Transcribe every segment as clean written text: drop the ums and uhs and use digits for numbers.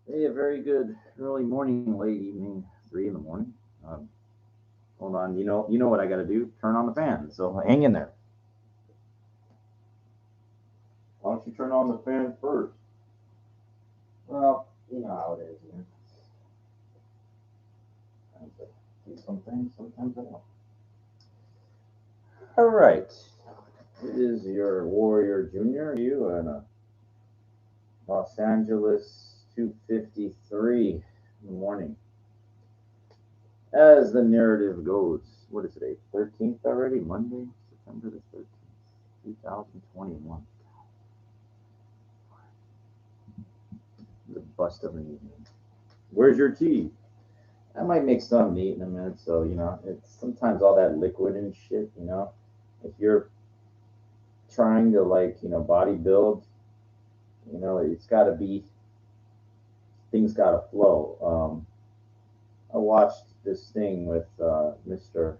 Hey, a very good early morning, late evening, 3 in the morning. Um, Hold on, you know what I got to do? Turn on the fan. So hang in there. Why don't you turn on the fan first? Well, you know how it is. Sometimes I do some things, sometimes I don't. All right, it is your Warrior Junior. You in a Los Angeles 2:53 in the morning. As the narrative goes, what is today? 13th already? Monday, September the 13th, 2021. The bust of an evening. Where's your tea? I might make some meat in a minute, so it's sometimes all that liquid and shit. If you're trying to body build, it's got to be things got to flow. I watched this thing with Mr.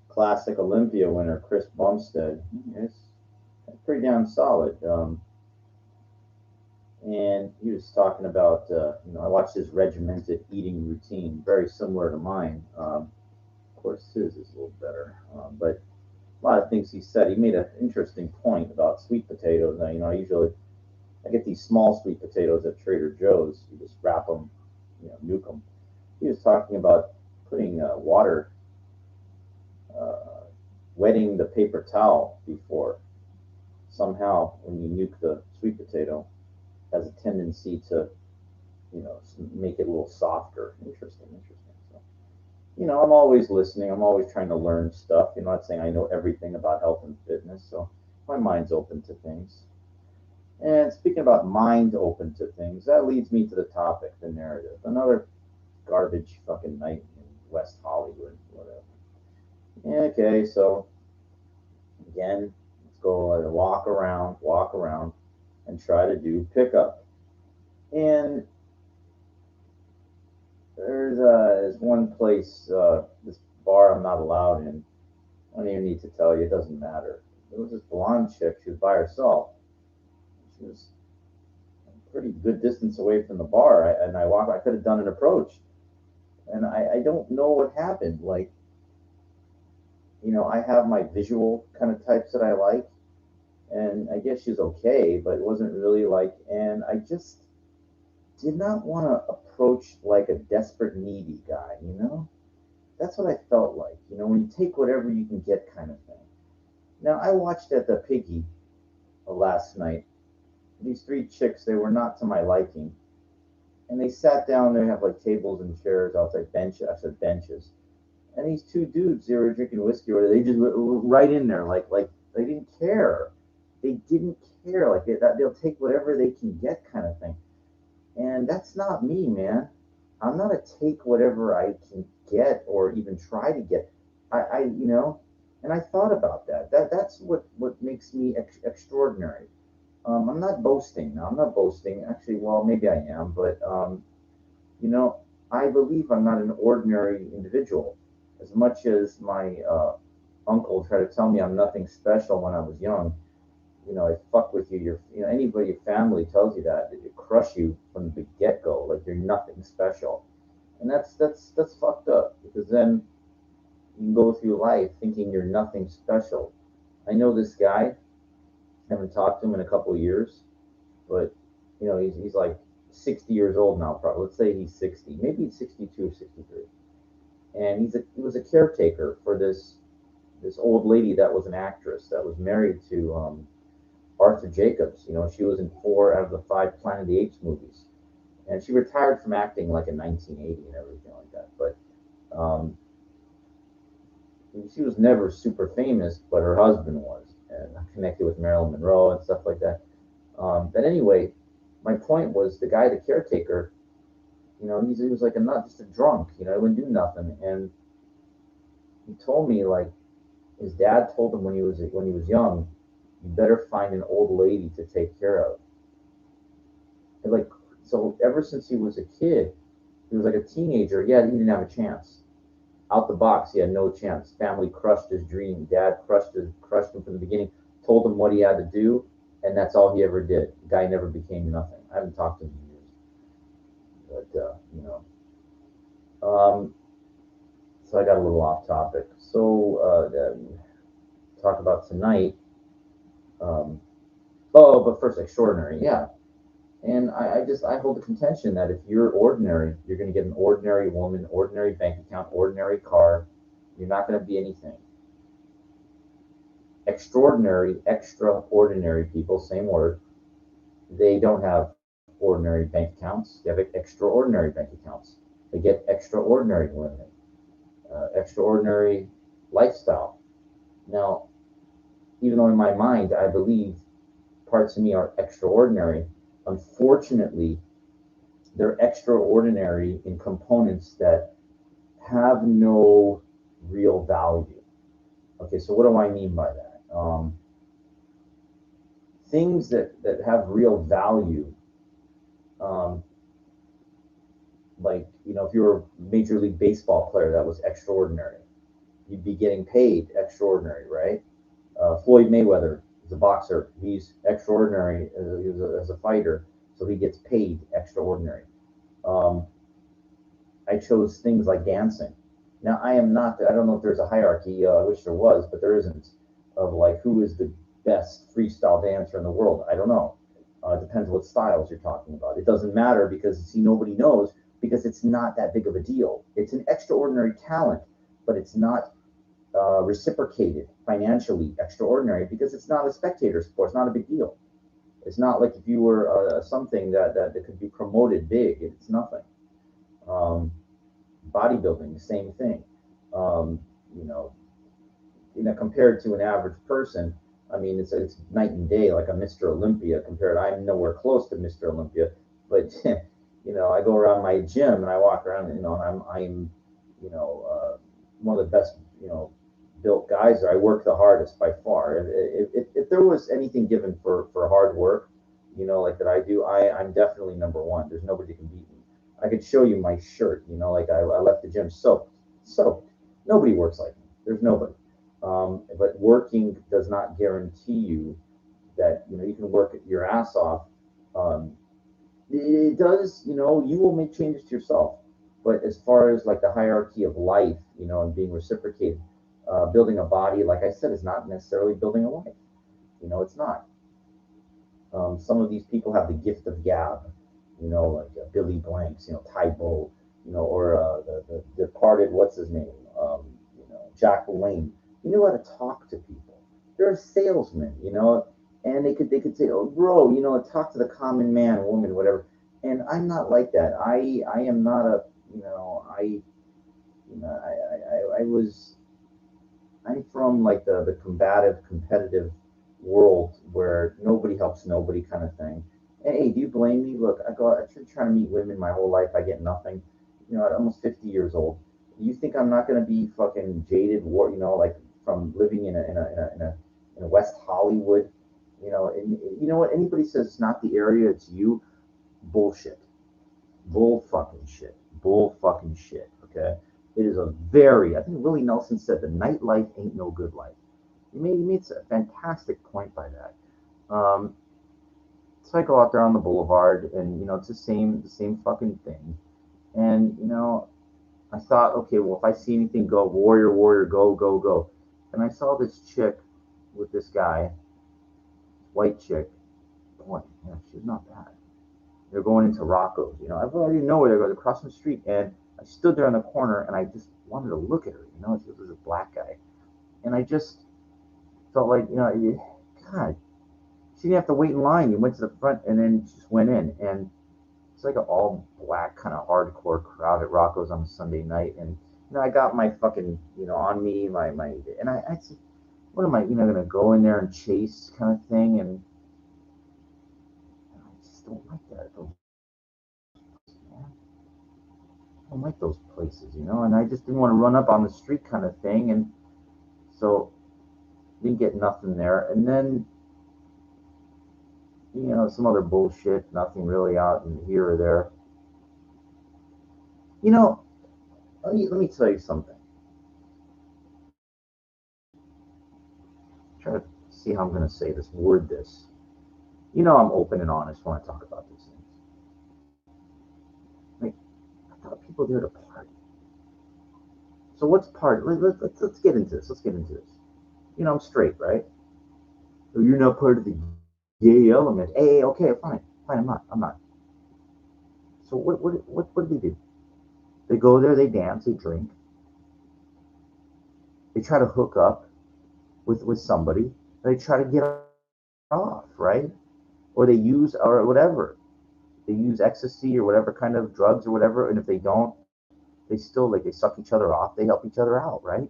Classic Olympia winner Chris Bumstead. It's pretty damn solid. And he was talking about, I watched his regimented eating routine, very similar to mine. Of course, his is a little better, but a lot of things he said. He made an interesting point about sweet potatoes. Now, I get these small sweet potatoes at Trader Joe's. You just wrap them, nuke them. He was talking about putting water, uh, wetting the paper towel before. Somehow, when you nuke the sweet potato, has a tendency to make it a little softer. Interesting. So, I'm always listening. I'm always trying to learn stuff. Not saying I know everything about health and fitness. So my mind's open to things. And speaking about mind open to things, that leads me to the topic, the narrative. Another garbage fucking night in West Hollywood, whatever. Okay, so again, let's go walk around, and try to do pickup. And there's one place, this bar I'm not allowed in. I don't even need to tell you, it doesn't matter. There was this blonde chick, she was by herself. She was a pretty good distance away from the bar, and I could have done an approach. And I don't know what happened. Like, I have my visual kind of types that I like, and I guess she's okay, but it wasn't really like, and I just did not want to approach like a desperate, needy guy. That's what I felt like, when you take whatever you can get kind of thing. Now, I watched at the Piggy last night. These three chicks, they were not to my liking. And they sat down, they have like tables and chairs outside benches. I said benches. And these two dudes, they were drinking whiskey, or they just were right in there, like they didn't care. They didn't care. Like they'll take whatever they can get, kind of thing. And that's not me, man. I'm not a take whatever I can get or even try to get. And I thought about that. That's what makes me extraordinary. I'm not boasting. No, I'm not boasting. Actually, well, maybe I am, but you know, I believe I'm not an ordinary individual. As much as my uncle tried to tell me I'm nothing special when I was young, I fuck with you. Anybody, your family tells you that it crush you from the get go, like you're nothing special, and that's fucked up because then you can go through life thinking you're nothing special. I know this guy. I haven't talked to him in a couple of years, but he's like 60 years old now. Probably, let's say he's 60, maybe he's 62 or 63, and he was a caretaker for this old lady that was an actress that was married to Arthur Jacobs. She was in 4 out of the 5 Planet of the Apes movies, and she retired from acting like in 1980 and everything like that. But um, she was never super famous, but her husband was, and connected with Marilyn Monroe and stuff like that. But anyway, my point was the guy, the caretaker, he was like a nut, just a drunk. He wouldn't do nothing, and he told me like his dad told him when he was young, you better find an old lady to take care of. And like so, ever since he was a kid, he was like a teenager. Yeah, he didn't have a chance. Out the box, he had no chance. Family crushed his dream. Dad crushed him from the beginning. Told him what he had to do, and that's all he ever did. The guy never became nothing. I haven't talked to him in years. But so I got a little off topic. So talk about tonight. Um, oh, but first, extraordinary, yeah. And I hold the contention that if you're ordinary, you're going to get an ordinary woman, ordinary bank account, ordinary car. You're not going to be anything. Extraordinary, extraordinary people, same word. They don't have ordinary bank accounts. They have extraordinary bank accounts. They get extraordinary women, extraordinary lifestyle. Now, even though in my mind I believe parts of me are extraordinary, unfortunately, they're extraordinary in components that have no real value. Okay, so what do I mean by that? Things that have real value, um, like, if you were a Major League Baseball player that was extraordinary, you'd be getting paid extraordinary, right? Floyd Mayweather is a boxer. He's extraordinary as a fighter, so he gets paid extraordinary. Um, I chose things like dancing. Now, I am not, I don't know if there's a hierarchy, I wish there was, but there isn't, of like who is the best freestyle dancer in the world. I don't know. It depends what styles you're talking about. It doesn't matter because, see, nobody knows because it's not that big of a deal. It's an extraordinary talent, but it's not reciprocated financially extraordinary because it's not a spectator sport. It's not a big deal. It's not like if you were something that could be promoted big. It's nothing. Um, Bodybuilding, same thing. Um, you know, compared to an average person, I mean, it's night and day. Like a Mr. Olympia compared, I'm nowhere close to Mr. Olympia, but I go around my gym and I walk around, and I'm one of the best, built guys there. I work the hardest by far. If there was anything given for hard work, like that I do, I'm definitely number one. There's nobody can beat me. I could show you my shirt. Like I left the gym soaked. Nobody works like me. There's nobody. But working does not guarantee you that you can work your ass off. Um, it does, you will make changes to yourself. But as far as like the hierarchy of life, and being reciprocated, building a body, like I said, is not necessarily building a life. It's not. Some of these people have the gift of gab, like Billy Blanks, Tybo, or the departed, what's his name, Jack LaLanne. He knew how to talk to people. They're a salesman, and they could say, oh, bro, talk to the common man, woman, whatever. And I'm not like that. I am not a, I was I'm from like the combative, competitive world where nobody helps nobody kind of thing. And hey, do you blame me? Look, I try to meet women my whole life. I get nothing. At almost 50 years old. You think I'm not gonna be fucking jaded, like from living in a West Hollywood, and you know what? Anybody says it's not the area, it's you. Bullshit. Bull fucking shit. Bull fucking shit. Okay. It is a I think Willie Nelson said the nightlife ain't no good life. He made a fantastic point by that. Um, so I go out there on the boulevard, and it's the same fucking thing. And I thought, okay, well, if I see anything, go warrior, warrior, go, go, go. And I saw this chick with this guy, white chick. Boy, yeah, she's not bad. They're going into Rocco's. I already know where they're going. Across the street, and I stood there in the corner, and I just wanted to look at her. She was a black guy, and I just felt like, God, she didn't have to wait in line. You went to the front, and then just went in, and it's like an all black kind of hardcore crowd at Rocco's on a Sunday night, and I got my fucking, on me, and I said, what am I, gonna go in there and chase kind of thing, and I just don't like that. I don't like those places, and I just didn't want to run up on the street kind of thing, and so didn't get nothing there. And then, some other bullshit, nothing really out in here or there. You know, let me tell you something. Try to see how I'm going to say this, word this. I'm open and honest when I talk about these things. thought people were there to party. So what's party? Let's get into this. Let's get into this. You know, I'm straight, right? So you're not part of the gay element. Hey, okay, fine, fine. I'm not. So what do they do? They go there, they dance, they drink, they try to hook up with somebody, they try to get off, right? Or they use or whatever. They use ecstasy or whatever kind of drugs or whatever, and if they don't, they still like they suck each other off, they help each other out, right?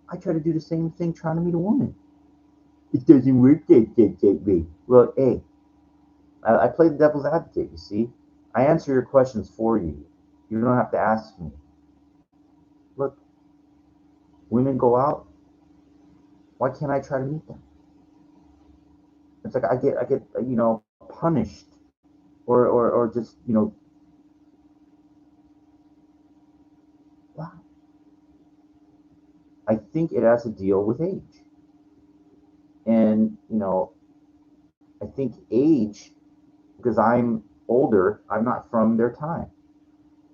I try to do the same thing trying to meet a woman. It doesn't work that way. Well, hey, I play the devil's advocate, you see. I answer your questions for you. You don't have to ask me. Look, women go out. Why can't I try to meet them? It's like I get punished or just wow. I think it has to deal with age, and I think age because I'm older. I'm not from their time,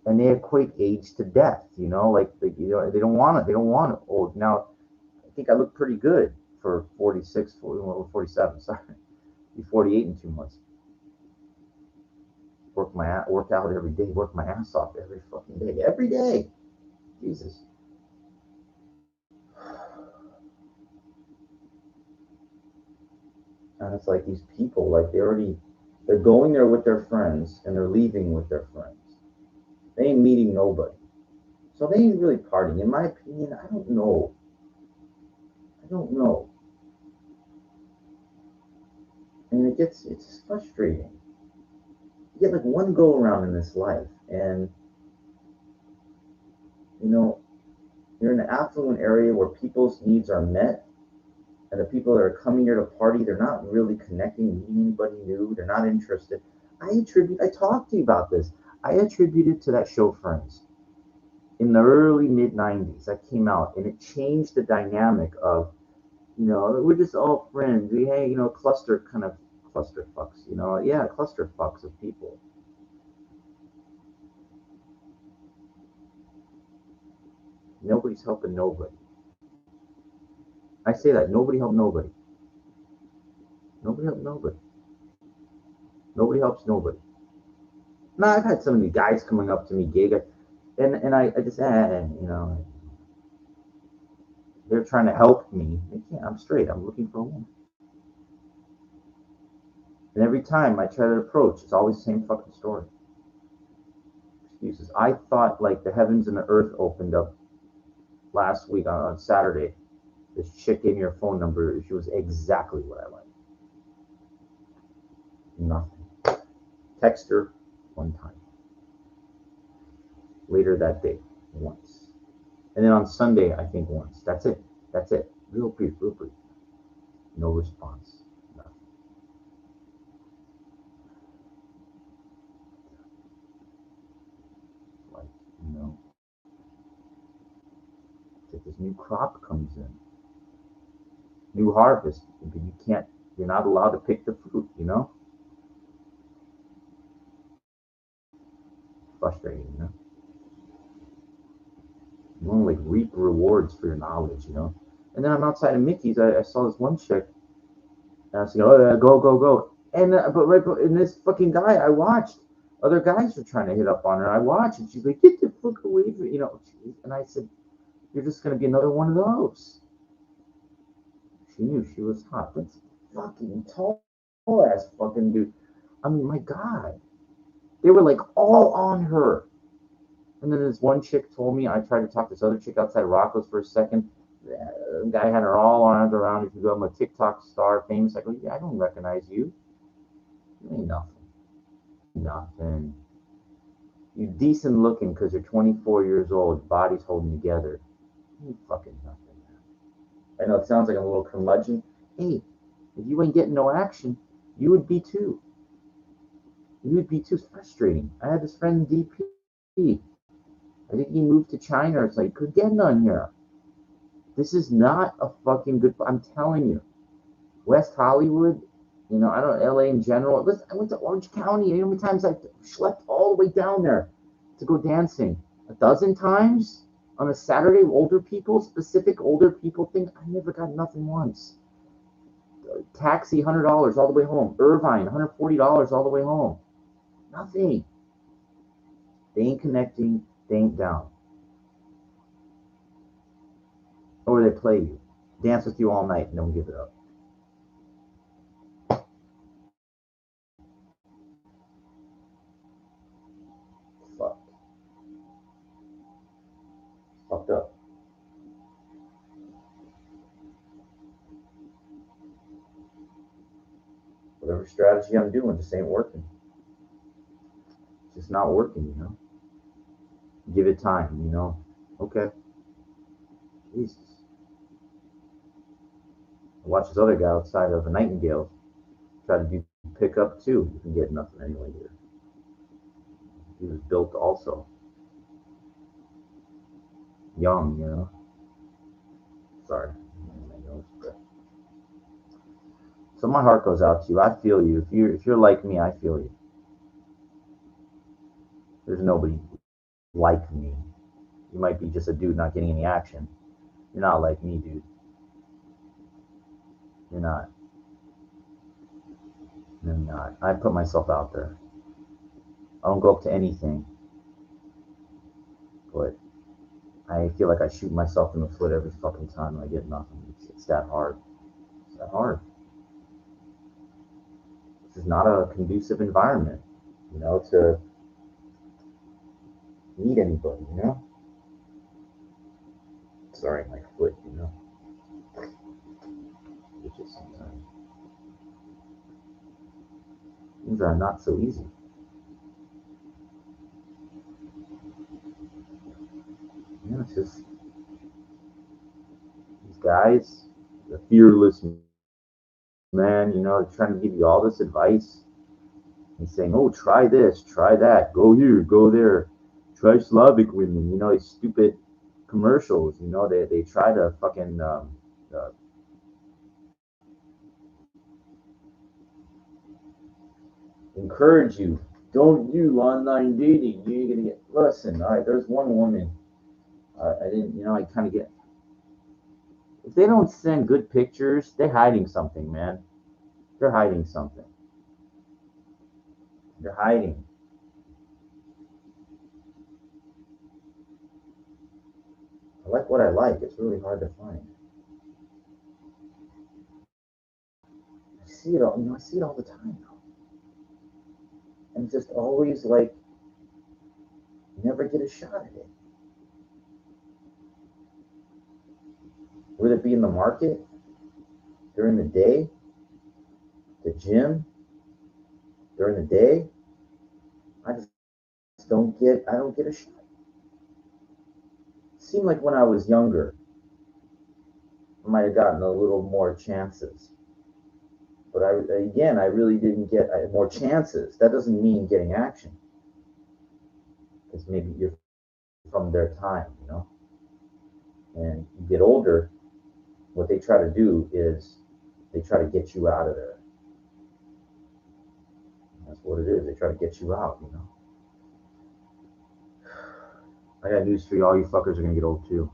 and they equate age to death. Like they don't want it. They don't want it old. Now I think I look pretty good for 46, 47. Sorry, be 48 in 2 months. Work out every day. Work my ass off every fucking day. Every day. Jesus. And it's like these people, like they're going there with their friends and they're leaving with their friends. They ain't meeting nobody. So they ain't really partying. In my opinion, I don't know. I don't know. And it's just frustrating. You get like one go around in this life and you know, you're in an affluent area where people's needs are met and the people that are coming here to party, they're not really connecting, meeting anybody new, they're not interested. I talked to you about this. I attribute it to that show Friends. In the early mid 90s that came out and it changed the dynamic of we're just all friends, we hey cluster fucks, yeah, cluster fucks of people. Nobody's helping nobody. I say that nobody helped nobody. Nobody helped nobody. Nobody helps nobody. Now I've had some of the guys coming up to me gig and I just they're trying to help me. They can't. I'm straight. I'm looking for a woman. And every time I try to approach, it's always the same fucking story. Excuses. I thought like the heavens and the earth opened up last week on Saturday. This chick gave me her phone number. She was exactly what I like. Nothing. Text her one time. Later that day, once. And then on Sunday, I think once. That's it. That's it. Real brief, real brief. No response. Nothing. Like, you know, it's like this new crop comes in. New harvest. You're not allowed to pick the fruit. Frustrating. You want to like reap rewards for your knowledge. And then I'm outside of Mickey's. I saw this one chick, and I was like, oh yeah, go go go. And but right, and this fucking guy I watched, other guys were trying to hit up on her. I watched, and she's like, get the fuck away from. And I said, you're just gonna be another one of those. She knew she was hot. That's fucking tall ass fucking dude. I mean, my God, they were like all on her. And then this one chick told me, I tried to talk this other chick outside Rocco's for a second. The guy had her all arms around. If you go, I'm a TikTok star, famous. I go, yeah, I don't recognize you. You ain't nothing. Nothing. You decent looking because you're 24 years old. Body's holding together. You fucking nothing, man. I know it sounds like I'm a little curmudgeon. Hey, if you ain't getting no action, you would be too. You would be too. It's frustrating. I had this friend DP. I think he moved to China. It's like, could get none here. This is not a fucking good. I'm telling you, West Hollywood. You know, I don't LA in general. Listen, I went to Orange County. You know how many times I schlepped all the way down there to go dancing? A dozen times on a Saturday. Older people, specific older people think I never got nothing once. Taxi, $100 all the way home. Irvine, $140 all the way home. Nothing. They ain't connecting. They ain't down. Or they play you, dance with you all night, and don't give it up. Fuck. Fucked up. Whatever strategy I'm doing just ain't working. It's just not working, you know. Give it time, you know. Okay. Jesus. I watch this other guy outside of a Nightingale try to do pickup too. You can get nothing anyway here. He was built also young, you know. Sorry. So my heart goes out to you. I feel you. If you're like me, I feel you. There's nobody like me. You might be just a dude not getting any action. You're not like me, dude. You're not. You're not. I put myself out there. I don't go up to anything, but I feel like I shoot myself in the foot every fucking time I get nothing. It's that hard. It's that hard. This is not a conducive environment, you know, to meet anybody, you know? Sorry, my foot, you know? It's just sometimes. Things are not so easy. You know, it's just these guys, the fearless man, you know, trying to give you all this advice. He's saying, oh, try this, try that, go here, go there, try Slavic women, you know, these stupid commercials, you know, they try to fucking encourage you. Don't do online dating. You ain't gonna get. Listen, all right. There's one woman. I didn't. You know, I kind of get. If they don't send good pictures, they're hiding something, man. They're hiding something. They're hiding. I like what I like. It's really hard to find. I see it all. You know, I see it all the time now, and just always like never get a shot at it. Whether it be in the market, during the day, the gym, during the day, I just don't get. I don't get a shot. It seemed like when I was younger, I might have gotten a little more chances. But I really didn't get more chances. That doesn't mean getting action, because maybe you're from their time, you know. And you get older, what they try to do is they try to get you out of there. That's what it is. They try to get you out, you know. I got news for you. All you fuckers are gonna get old too,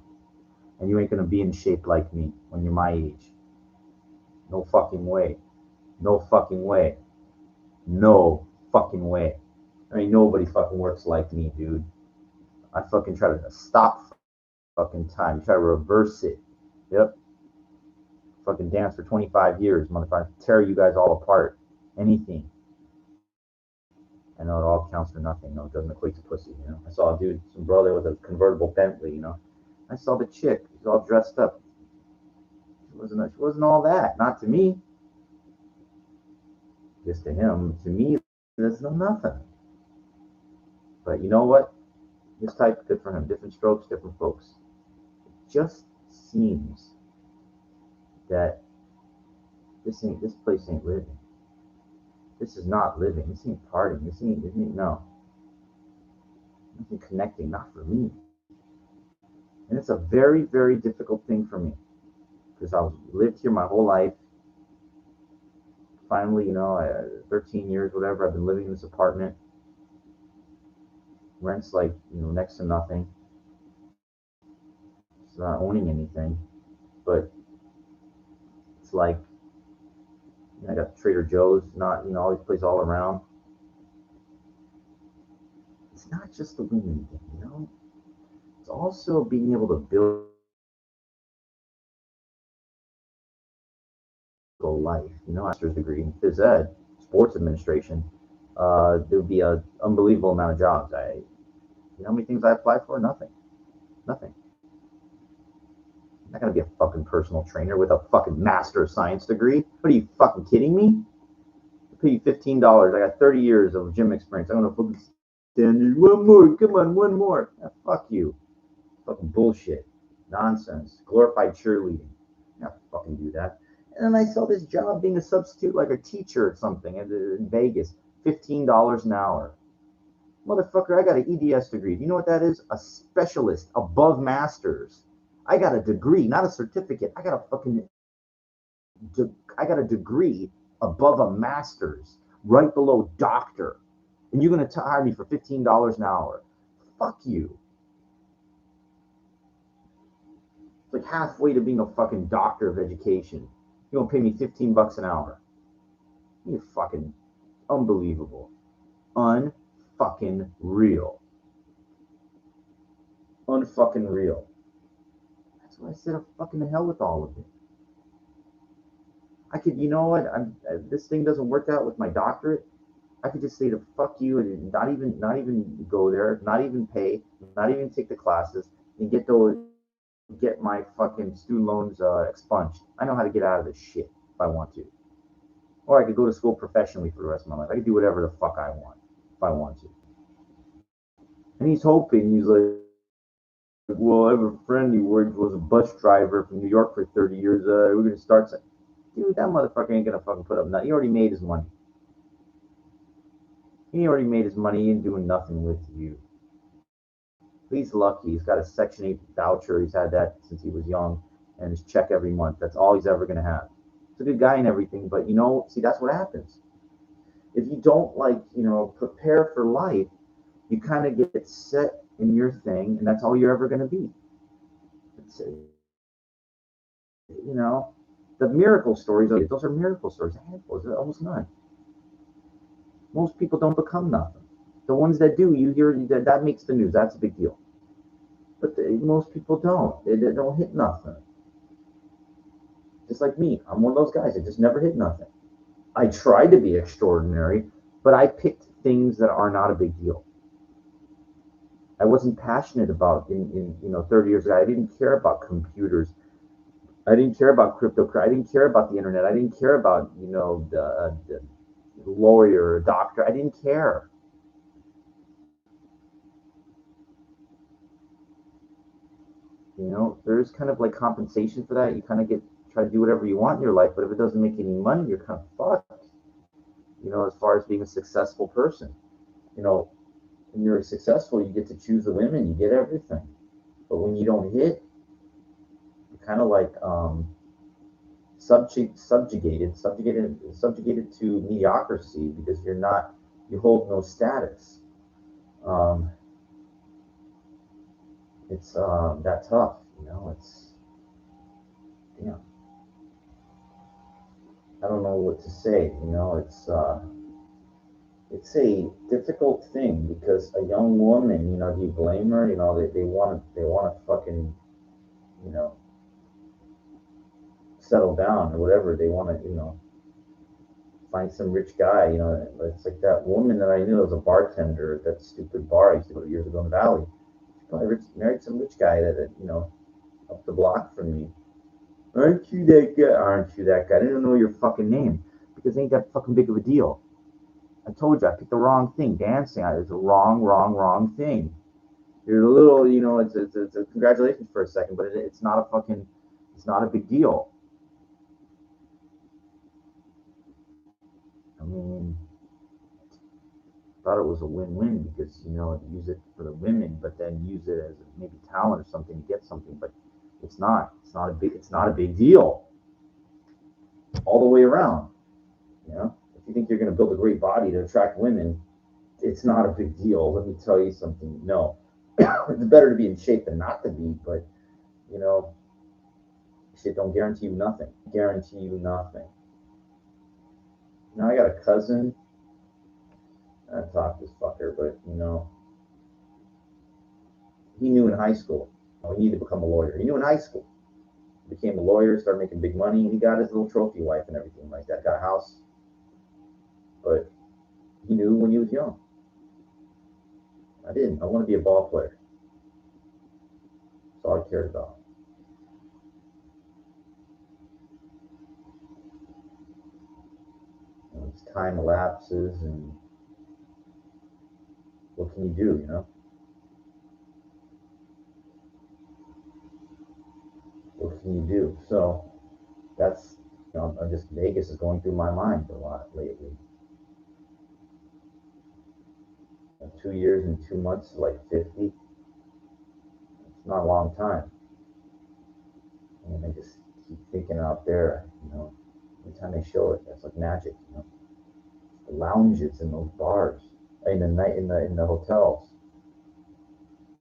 and you ain't gonna be in shape like me when you're my age. No fucking way. No fucking way. No fucking way. I mean, nobody fucking works like me, dude. I fucking try to stop fucking time. Try to reverse it. Yep. Fucking dance for 25 years, motherfucker. Tear you guys all apart. Anything. I know it all counts for nothing. No, it doesn't equate to pussy, you know. I saw a dude, some brother with a convertible Bentley, you know. I saw the chick. She's all dressed up. She wasn't all that. Not to me. Just to him. To me, there's no nothing. But you know what? This type, good for him. Different strokes, different folks. It just seems that this place ain't living. This is not living. This ain't partying. This ain't no. Nothing connecting, not for me. And it's a very, very difficult thing for me because I lived here my whole life. finally, 13 years, whatever, I've been living in this apartment. Rent's like, next to nothing. It's not owning anything, but it's like, I got Trader Joe's, not, all these places all around. It's not just the women thing. It's also being able to build a life. Master's degree in phys ed, sports administration. There would be an unbelievable amount of jobs. How many things I applied for? Nothing. Nothing. I'm not gonna be a fucking personal trainer with a fucking master of science degree. What are you fucking kidding me? I pay you $15. I got 30 years of gym experience. I'm gonna fucking stand there. One more, come on, one more. Yeah, fuck you. Fucking bullshit. Nonsense. Glorified cheerleading. Yeah, fucking do that. And then I saw this job being a substitute, like a teacher or something in Vegas. $15 an hour. Motherfucker, I got an EDS degree. Do you know what that is? A specialist above masters. I got a degree, not a certificate. I got a degree above a master's, right below doctor. And you're going to hire me for $15 an hour. Fuck you. It's like halfway to being a fucking doctor of education. You're going to pay me $15 an hour. You're fucking unbelievable. Unfucking real. Unfucking real. That's why I said, fucking the hell with all of it. I could, you know what? This thing doesn't work out with my doctorate. I could just say to fuck you and not even go there, not even pay, not even take the classes, and get my fucking student loans expunged. I know how to get out of this shit if I want to. Or I could go to school professionally for the rest of my life. I could do whatever the fuck I want if I want to. And he's hoping, he's like, well, I have a friend who was a bus driver from New York for 30 years. We're going to start. Dude, that motherfucker ain't going to fucking put up nothing. He already made his money. He already made his money. He ain't doing nothing with you. He's lucky. He's got a Section 8 voucher. He's had that since he was young, and his check every month. That's all he's ever going to have. He's a good guy and everything, but see, that's what happens. If you don't prepare for life, you kind of get set in your thing, and that's all you're ever going to be. It's, the miracle stories, those are miracle stories. Handfuls, almost none. Most people don't become nothing. The ones that do, you hear that makes the news. That's a big deal. But most people don't. They don't hit nothing. Just like me, I'm one of those guys that just never hit nothing. I tried to be extraordinary, but I picked things that are not a big deal. I wasn't passionate about in 30 years ago. I didn't care about computers. I didn't care about cryptocurrency. I didn't care about the internet. I didn't care about the lawyer or doctor. I didn't care. There's kind of like compensation for that. You kind of try to do whatever you want in your life, but if it doesn't make any money, you're kind of fucked. As far as being a successful person, when you're successful, you get to choose the women, you get everything. But when you don't hit, you're kind of like subjugated to mediocrity because you hold no status. It's that tough, it's, damn. I don't know what to say, it's a difficult thing because a young woman, do you blame her? They want to fucking, settle down or whatever. They want to, find some rich guy, It's like that woman that I knew was a bartender at that stupid bar I used to go to years ago in the Valley. She probably married some rich guy that, up the block from me. Aren't you that guy? Aren't you that guy? I didn't know your fucking name because it ain't that fucking big of a deal. I told you I picked the wrong thing. Dancing is a wrong thing. You're a little, it's a congratulations for a second, but it's not a big deal. I mean, I thought it was a win-win because, use it for the women, but then use it as maybe talent or something to get something, but it's not a big deal all the way around. You know, if you think you're going to build a great body to attract women, it's not a big deal. Let me tell you something. No, it's better to be in shape than not to be, but you know, shit don't guarantee you nothing. Guarantee you nothing. Now I got a cousin. I talked to this fucker, but you know, he knew in high school. Oh, he needed to become a lawyer. He knew in high school. He became a lawyer, started making big money, and he got his little trophy wife and everything like that. Got a house, but he knew when he was young. I didn't. I want to be a ball player. That's all I cared about. You know, as time elapses, and what can you do? You know, what can you do? So that's, you know, I'm just, Vegas is going through my mind a lot lately. 2 years and 2 months, like 50. It's not a long time. And I just keep thinking out there, you know, every time they show it, that's like magic, you know. The lounges in those bars, in the night, in the hotels.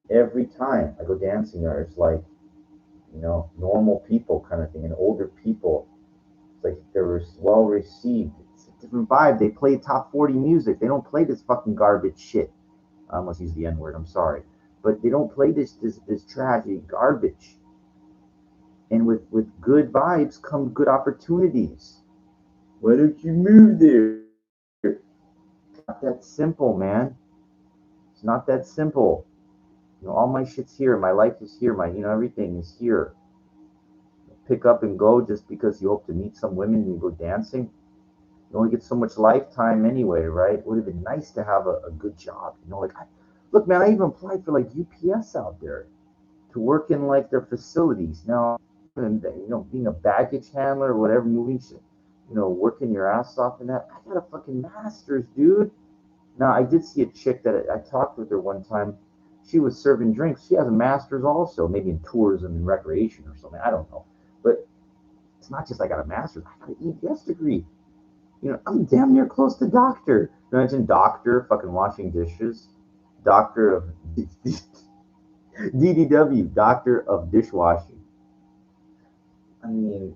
Every time I go dancing there, it's like, you know, normal people kind of thing, and older people. It's like they're well received. It's a different vibe. They play top 40 music. They don't play this fucking garbage shit. I almost used the N word. I'm sorry, but they don't play this trashy garbage. And with good vibes come good opportunities. Why don't you move there? It's not that simple, man. It's not that simple. You know, all my shit's here. My life is here. My, you know, everything is here. Pick up and go just because you hope to meet some women and you go dancing. You only get so much lifetime anyway, right? It would have been nice to have a good job. You know, like, look, man, I even applied for like UPS out there to work in like their facilities. Now, and you know, being a baggage handler or whatever, moving shit, you know, working your ass off in that. I got a fucking master's, dude. Now, I did see a chick that I talked with her one time. She was serving drinks. She has a master's also, maybe in tourism and recreation or something. I don't know. But it's not just I got a master's. I got an EBS degree. You know, I'm damn near close to doctor. Imagine doctor fucking washing dishes. Doctor of DDW, doctor of dishwashing. I mean,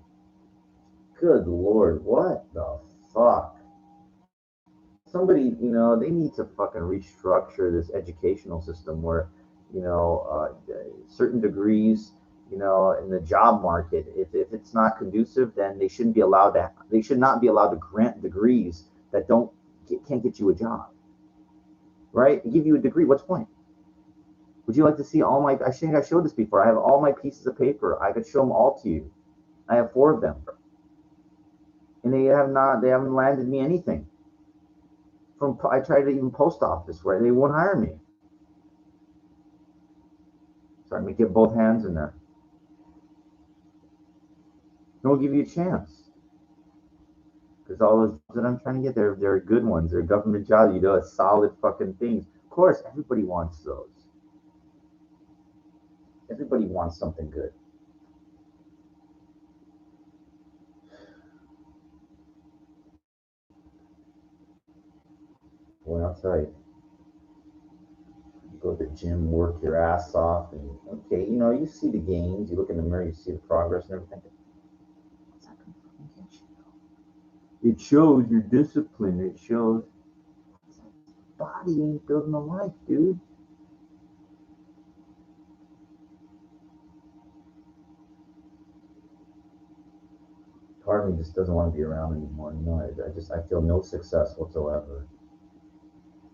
good lord, what the fuck? Somebody, you know, they need to fucking restructure this educational system where, you know, certain degrees, you know, in the job market, if it's not conducive, then they should not be allowed to grant degrees that can't get you a job, right? Give you a degree, what's the point? Would you like to see all my, I think I showed this before. I have all my pieces of paper. I could show them all to you. I have 4 of them. And they haven't landed me anything. I tried to even post office where they won't hire me. So I'm gonna get both hands in there. No one give you a chance. Because all those jobs that I'm trying to get, they're good ones. They're government jobs. You do solid fucking things. Of course, everybody wants those. Everybody wants something good. Well, I'll tell you. You go to the gym, work your ass off, and okay, you know, you see the gains. You look in the mirror, you see the progress and everything. What's that gonna fucking get you? It shows your discipline. It shows body ain't building a life, dude. Part of me just doesn't want to be around anymore. You know, I feel no success whatsoever.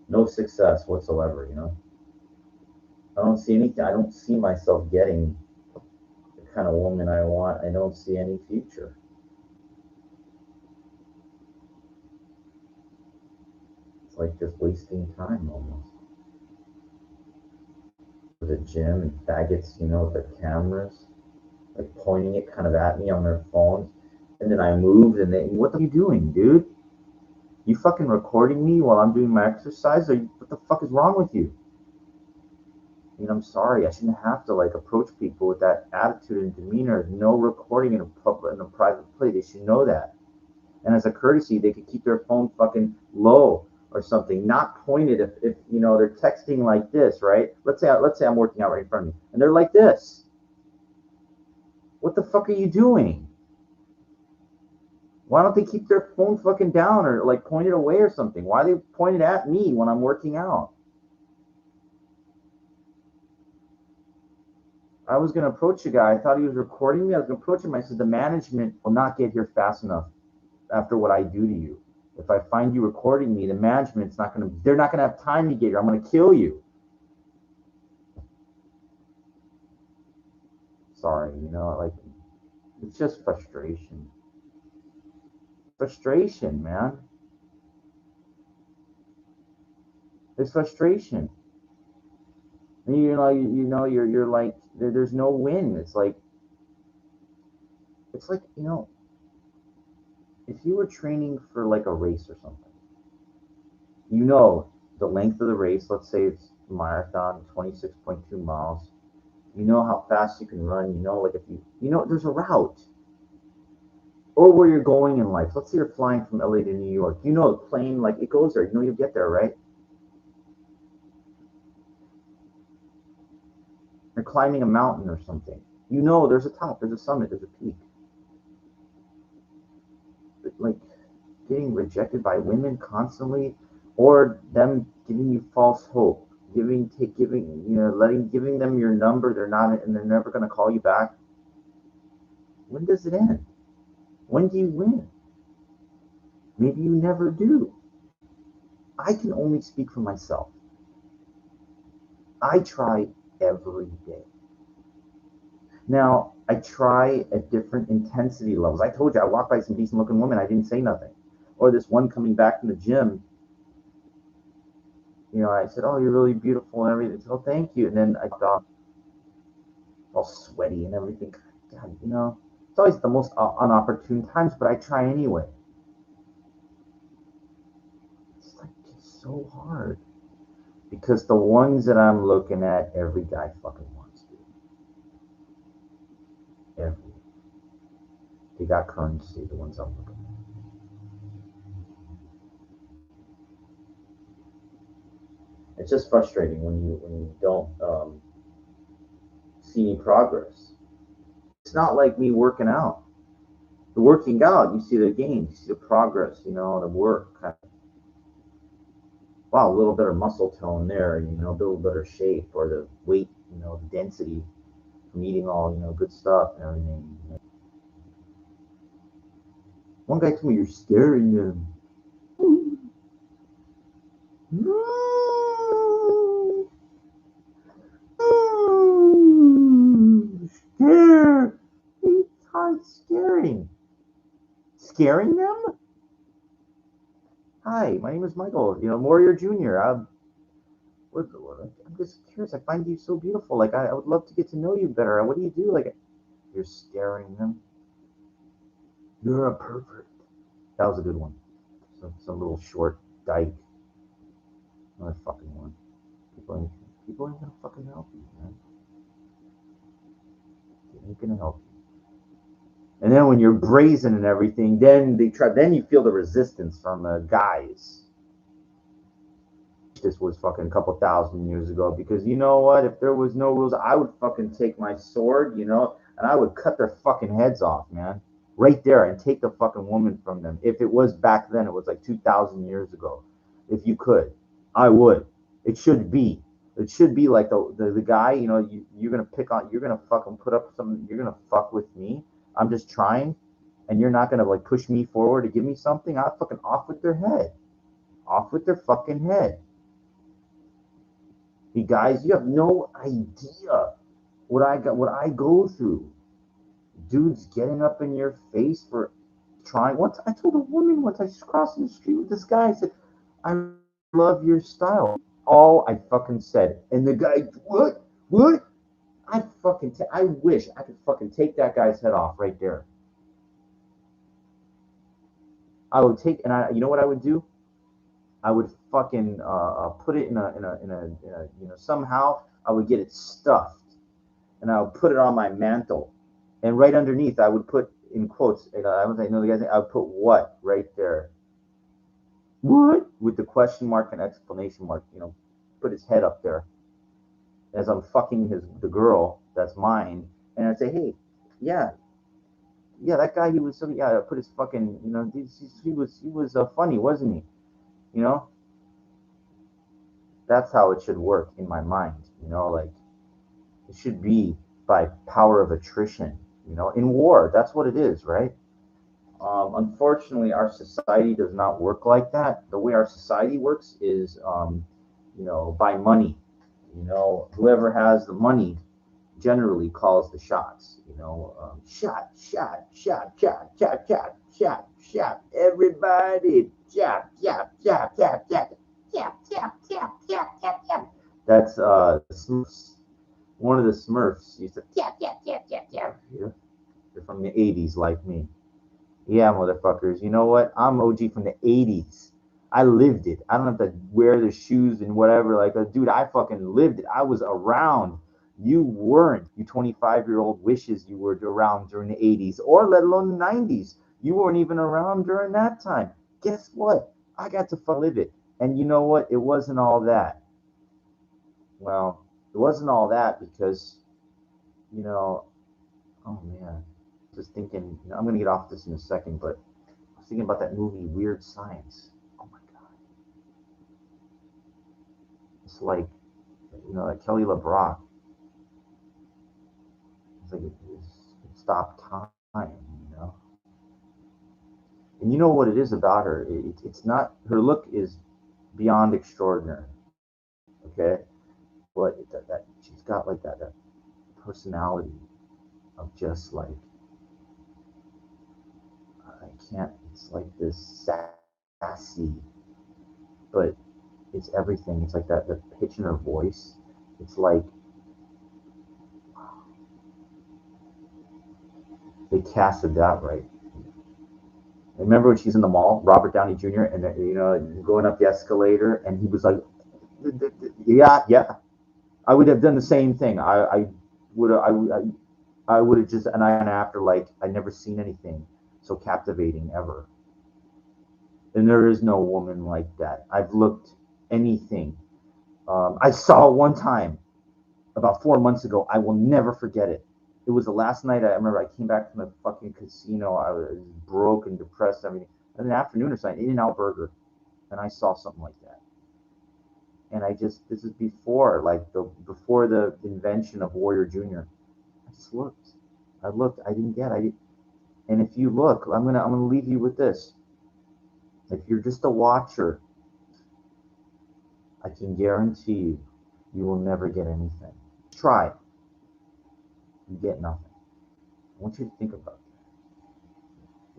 No success whatsoever. You know, I don't see anything. I don't see myself getting the kind of woman I want. I don't see any future. It's like just wasting time almost. To the gym and faggots, you know, with their cameras, like pointing it kind of at me on their phones. And then I moved and what are you doing, dude? You fucking recording me while I'm doing my exercise? What the fuck is wrong with you? I mean, I'm sorry. I shouldn't have to like approach people with that attitude and demeanor. No recording in a private place. They should know that. And as a courtesy, they could keep their phone fucking low or something, not pointed. If you know they're texting like this, right? Let's say I'm working out right in front of me, and they're like this. What the fuck are you doing? Why don't they keep their phone fucking down or like pointed away or something? Why are they pointed at me when I'm working out? I was gonna approach a guy. I thought he was recording me. I was gonna approach him. I said, the management will not get here fast enough after what I do to you. If I find you recording me, the management's not gonna. They're not gonna have time to get here. I'm gonna kill you. Sorry, you know, like it's just frustration. Frustration, man. It's frustration. And you're like there's no win. It's like if you were training for like a race or something, you know the length of the race. Let's say it's a marathon, 26.2 miles. You know how fast you can run. You know, like if there's a route or where you're going in life. Let's say you're flying from LA to New York. You know, the plane like it goes there. You know, you get there, right? You're climbing a mountain or something. You know, there's a top, there's a summit, there's a peak. But, like getting rejected by women constantly, or them giving you false hope, giving them your number. They're not, and they're never going to call you back. When does it end? When do you win? Maybe you never do. I can only speak for myself. I try every day. Now, I try at different intensity levels. I told you I walked by some decent looking women, I didn't say nothing. Or this one coming back from the gym, I said, "Oh, you're really beautiful," and everything. "Oh, thank you." And then I thought, all sweaty and everything. God, it's always the most unopportune times, but I try anyway. It's like just so hard because the ones that I'm looking at, every guy fucking wants to. Every. They got currency, the ones I'm looking at. It's just frustrating when you don't see any progress. It's not like me working out. The working out, you see the gains, you see the progress, the work. Wow, a little better muscle tone there, a little better shape, or the weight, the density from eating all, good stuff and everything. One guy told me, "You're scaring them." Scare. It's hard scaring. Scaring them? Hi, my name is Michael, Warrior Jr. I'm just curious. I find you so beautiful. Like, I would love to get to know you better. What do you do? Like, you're scaring them. You're a pervert. That was a good one. Some little short dyke. Another fucking one. People ain't gonna fucking help you, man. They ain't gonna help you. And then when you're brazen and everything, then then you feel the resistance from the guys. This was fucking a couple thousand years ago, because you know what? If there was no rules, I would fucking take my sword, and I would cut their fucking heads off, man. Right there, and take the fucking woman from them. If it was back then, it was like 2,000 years ago. If you could, I would. It should be. It should be like the guy, you're gonna pick on, you're gonna fucking put up some, you're gonna fuck with me. I'm just trying, and you're not gonna like push me forward to give me something. I fucking off with their head, off with their fucking head. You guys, you have no idea what I go through. Dudes getting up in your face for trying. Once I told a woman, once I was crossing the street with this guy, I said, "I love your style." All I fucking said. And the guy, "What? What?" I wish I could fucking take that guy's head off right there. I would take, and you know what I would do? I would fucking put it in a somehow I would get it stuffed, and I would put it on my mantle, and right underneath I would put in quotes. I know the guy's name. I would put what right there. What? With the question mark and exclamation mark. Put his head up there as I'm fucking the girl that's mine, and I'd say, hey, yeah, yeah, that guy, he was so, yeah. I put his fucking, he was funny, wasn't he? You know, that's how it should work in my mind. Like it should be by power of attrition. In war, that's what it is, right? Unfortunately, our society does not work like that. The way our society works is, by money. Whoever has the money generally calls the shots. Shot, shot, shot, shot, shot, shot, shot, shot. Everybody, shot, shot, shot, shot, shot, shot, shot, shot, shot, shot, shot. That's the Smurfs. One of the Smurfs used to tap tap tap tap tap. They're from the '80s, like me. Yeah, motherfuckers. You know what? I'm OG from the '80s. I lived it. I don't have to wear the shoes and whatever. Like, dude, I fucking lived it. I was around. You weren't. You 25-year-old wishes you were around during the '80s, or let alone the '90s. You weren't even around during that time. Guess what? I got to fucking live it. And you know what? It wasn't all that. Well, it wasn't all that because, you know, oh man, just thinking, I'm going to get off this in a second, but I was thinking about that movie Weird Science. Oh my God. It's like, like Kelly LeBrock. It's like it stopped time. And you know what it is about her? It's not, her look is beyond extraordinary, okay? But that she's got like that personality of just like, I can't, it's like this sassy, but it's everything. It's like that the pitch in her voice. It's like they casted that right. Remember when she's in the mall, Robert Downey Jr., and going up the escalator, and he was like, "Yeah, yeah." I would have done the same thing. I would I would have just, and after, like, I never seen anything so captivating ever. And there is no woman like that. I've looked anything. I saw one time about 4 months ago. I will never forget it. It was the last night. I remember I came back from the fucking casino. I was broke and depressed. I mean, in the afternoon or something, In-N-Out Burger, and I saw something like that. And this is before the invention of Warrior Junior. I just looked. I looked. I didn't get. I didn't. And if you look, I'm gonna leave you with this. If you're just a watcher, I can guarantee you, you will never get anything. Try. You get nothing. I want you to think about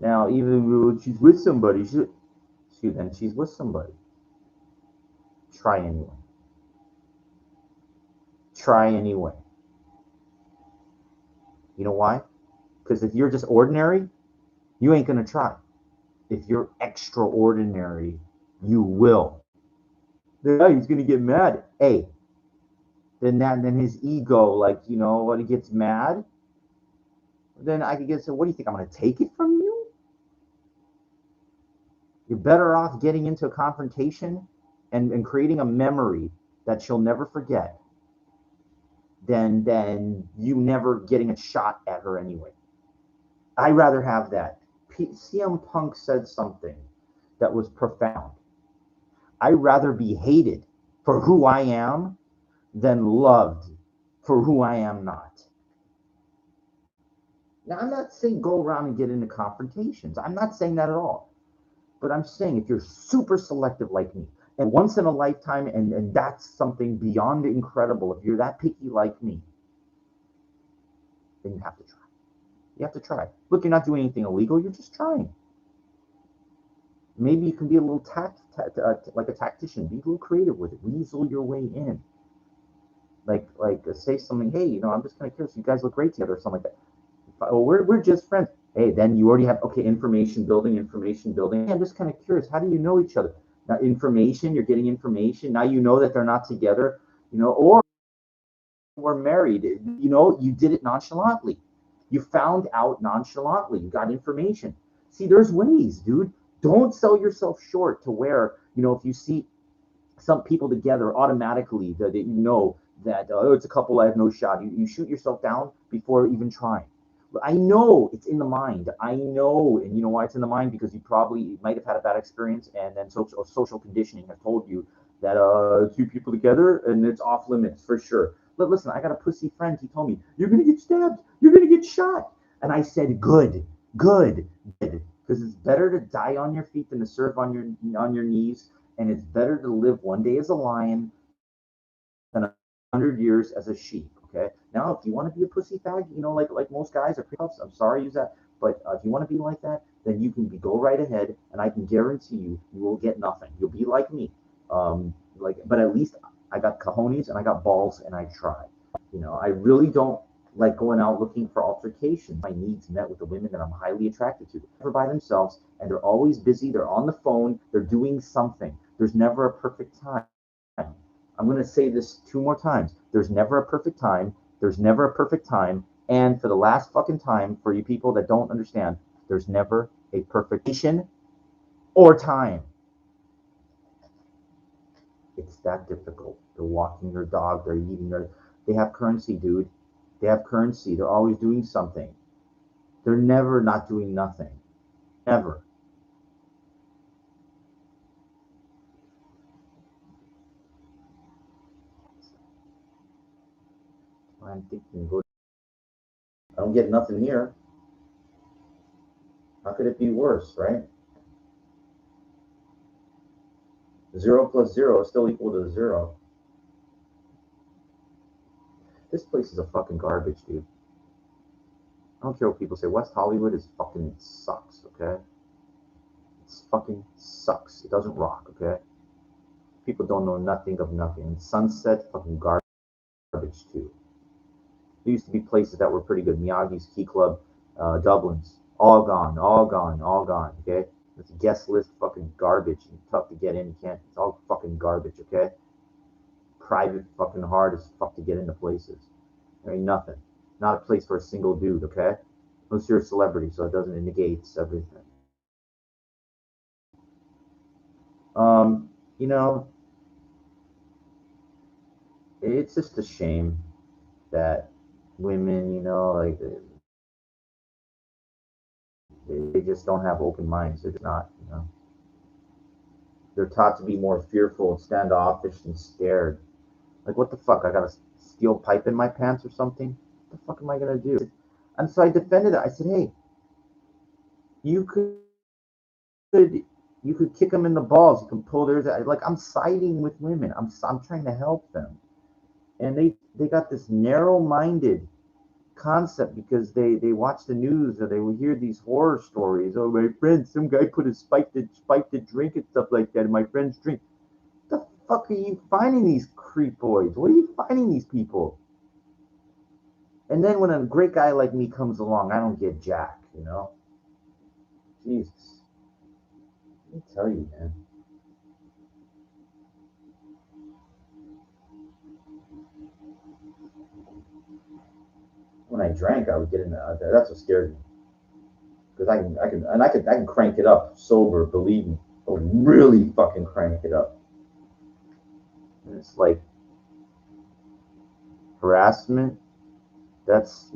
that. Now, even when she's with somebody, she's with somebody. Try anyway. Try anyway. You know why? Because if you're just ordinary, you ain't gonna try. If you're extraordinary, you will. Yeah, he's gonna get mad. Hey, then his ego, like, when he gets mad, then I could get, so what do you think? I'm gonna take it from you? You're better off getting into a confrontation and creating a memory that she'll never forget than you never getting a shot at her anyway. I'd rather have that. CM Punk said something that was profound. I'd rather be hated for who I am than loved for who I am not. Now, I'm not saying go around and get into confrontations. I'm not saying that at all. But I'm saying if you're super selective like me, and once in a lifetime, and that's something beyond incredible, if you're that picky like me, then you have to try. You have to try. Look, you're not doing anything illegal. You're just trying. Maybe you can be a little like a tactician. Be a little creative with it. Weasel your way in. Like say something. Hey, I'm just kind of curious. You guys look great together, or something like that. Oh, we're just friends. Hey, then you already have, okay, information building. Hey, I'm just kind of curious. How do you know each other? Now, information. You're getting information. Now you know that they're not together. Or we're married. You did it nonchalantly. You found out nonchalantly. You got information. See, there's ways, dude. Don't sell yourself short to where, if you see some people together automatically that you know that it's a couple, I have no shot. You shoot yourself down before even trying. I know it's in the mind. I know, and you know why it's in the mind, because you probably might have had a bad experience, and then social conditioning has told you that two people together and it's off limits for sure. But listen, I got a pussy friend. He told me you're gonna get stabbed, you're gonna get shot, and I said good, good, good, because it's better to die on your feet than to serve on your knees, and it's better to live one day as a lion than 100 years as a sheep. Okay. Now, if you want to be a pussy fag, like most guys are puffs. I'm sorry, to use that, but if you want to be like that, then go right ahead, and I can guarantee you will get nothing. You'll be like me. But at least I got cojones and I got balls and I tried. I really don't like going out looking for altercations. My needs met with the women that I'm highly attracted to. They're by themselves and they're always busy. They're on the phone. They're doing something. There's never a perfect time. I'm going to say this 2 more times. There's never a perfect time. There's never a perfect time. And for the last fucking time, for you people that don't understand, there's never a perfect nation or time. It's that difficult. They're walking their dog. They're eating their. They have currency, dude. They have currency. They're always doing something. They're never not doing nothing. Never. I'm thinking, I don't get nothing here. How could it be worse, right? 0 plus 0 is still equal to 0. This place is a fucking garbage, dude. I don't care what people say. West Hollywood is fucking sucks, okay? It's fucking sucks. It doesn't rock, okay? People don't know nothing of nothing. Sunset, fucking garbage, too. There used to be places that were pretty good. Miyagi's Key Club, Dublin's. All gone, all gone, all gone, okay? It's a guest list fucking garbage. And tough to get in. You can't. It's all fucking garbage, okay? Private fucking hard as fuck to get into places. There ain't nothing. Not a place for a single dude, okay? Unless you're a celebrity, so it doesn't negate everything. Um, you know, it's just a shame that women, like they just don't have open minds. They're just not. They're taught to be more fearful and standoffish and scared. Like, what the fuck? I got a steel pipe in my pants or something? What the fuck am I gonna do? And so I defended it. I said, hey, you could you could kick them in the balls. You can pull theirs. Like, I'm siding with women. I'm trying to help them, and they got this narrow-minded concept because they watch the news or they will hear these horror stories. Oh, my friend, some guy put a spiked a drink and stuff like that in my friend's drink. The fuck are you finding these creepoids? What are you finding these people? And then when a great guy like me comes along, I don't get jack. Jesus, let me tell you, man. When I drank, I would get in. That's what scared me because I can crank it up sober. Believe me, I would really fucking crank it up. And it's like harassment. That's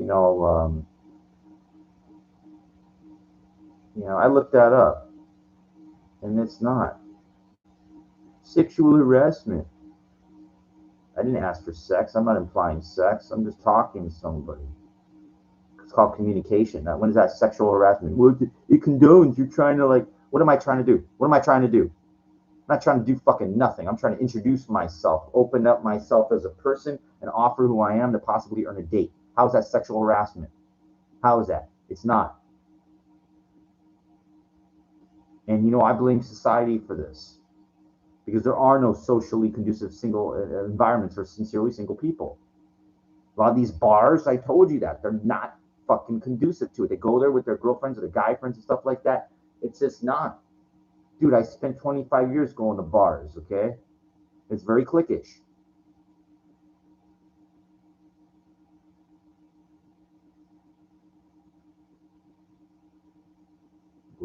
I looked that up, and it's not sexual harassment. I didn't ask for sex. I'm not implying sex. I'm just talking to somebody. It's called communication. Now, when is that sexual harassment? Well, it condones. You're trying to like. What am I trying to do? What am I trying to do? I'm not trying to do fucking nothing. I'm trying to introduce myself, open up myself as a person, and offer who I am to possibly earn a date. How is that sexual harassment? How is that? It's not. And I blame society for this because there are no socially conducive single environments for sincerely single people. A lot of these bars, I told you that they're not fucking conducive to it. They go there with their girlfriends or their guy friends and stuff like that. It's just not. Dude, I spent 25 years going to bars, okay? It's very cliquish.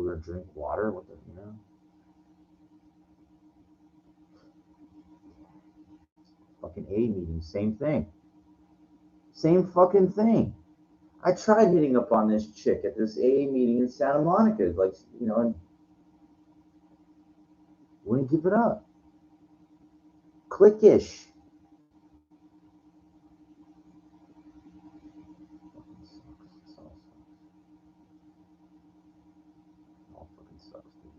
food or drink water. What the, you know? Fucking A meeting, same thing. Same fucking thing. I tried hitting up on this chick at this AA meeting in Santa Monica, like, you know, and wouldn't give it up. Clickish. All fucking sucks, dude.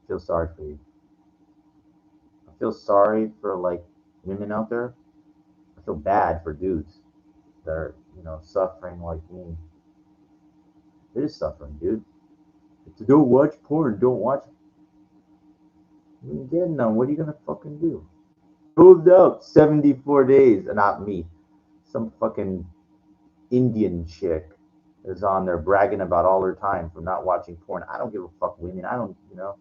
I feel sorry for you. I feel sorry for like women out there. I feel bad for dudes that are, you know, suffering like me. It is suffering, dude. If you don't watch porn, don't watch. You ain't getting none. What are you gonna fucking do? Moved up 74 days, and not me. Some fucking Indian chick is on there bragging about all her time from not watching porn. I don't give a fuck, women. I don't, you know.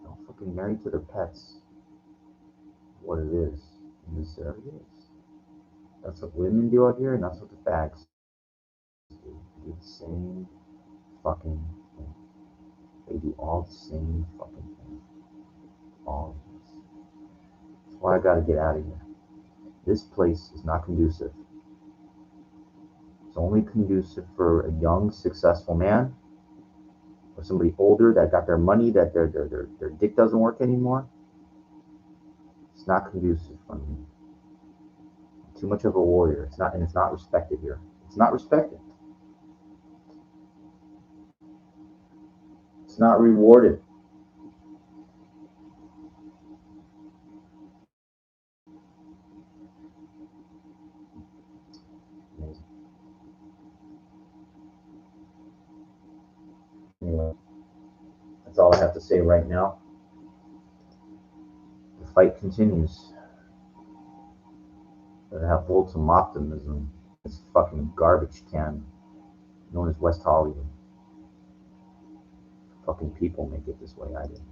Don't fucking marry to their pets. What it is in this area is. That's what women do out here, and that's what the fags do. They do the same fucking thing. They do all the same fucking thing. All of this. That's why I gotta get out of here. This place is not conducive. It's only conducive for a young, successful man or somebody older that got their money, that their dick doesn't work anymore. It's not conducive for me. I'm too much of a warrior. It's not, and it's not respected here. It's not respected. It's not rewarded. Amazing. Anyway, that's all I have to say right now. The fight continues. Gotta have hold some optimism. This fucking garbage can known as West Hollywood. Fucking people make it this way. I didn't.